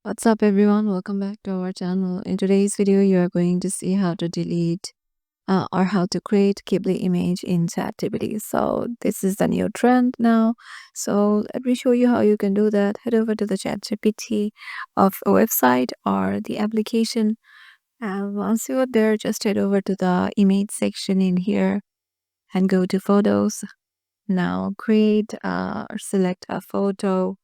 What's up, everyone? Welcome back to our channel. In today's video, you are going to see how to delete or how to create Ghibli image in ChatGPT. So this is the new trend now. So let me show you how you can do that. Head over to the ChatGPT of a website or the application. And once you are there, just head over to the image section in here and go to photos. Now create or select a photo.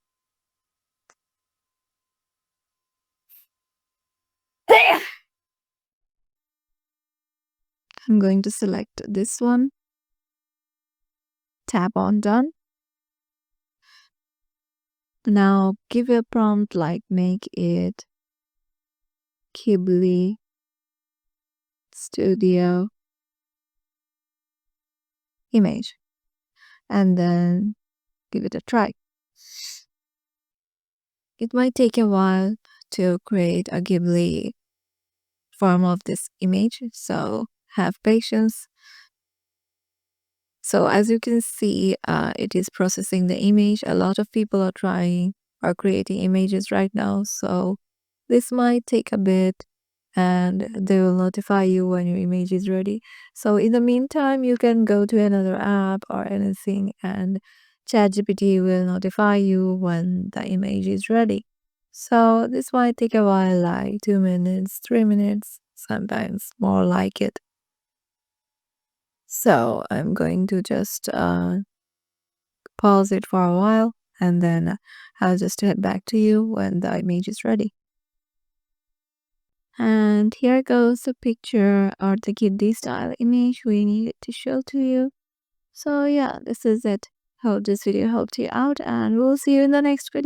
I'm going to select this one. Tap on done. Now give a prompt like make it Ghibli Studio image and then give it a try. It might take a while to create a Ghibli form of this image, so have patience. So as you can see, it is processing the image. A lot of people are trying or creating images right now, so this might take a bit and they will notify you when your image is ready. So in the meantime, you can go to another app or anything and ChatGPT will notify you when the image is ready. So this might take a while, like 2 minutes, 3 minutes, sometimes more like it. So I'm going to just pause it for a while and then I'll just head back to you when the image is ready. And here goes the picture or the Ghibli style image we needed to show to you. So yeah, this is it. Hope this video helped you out and we'll see you in the next video.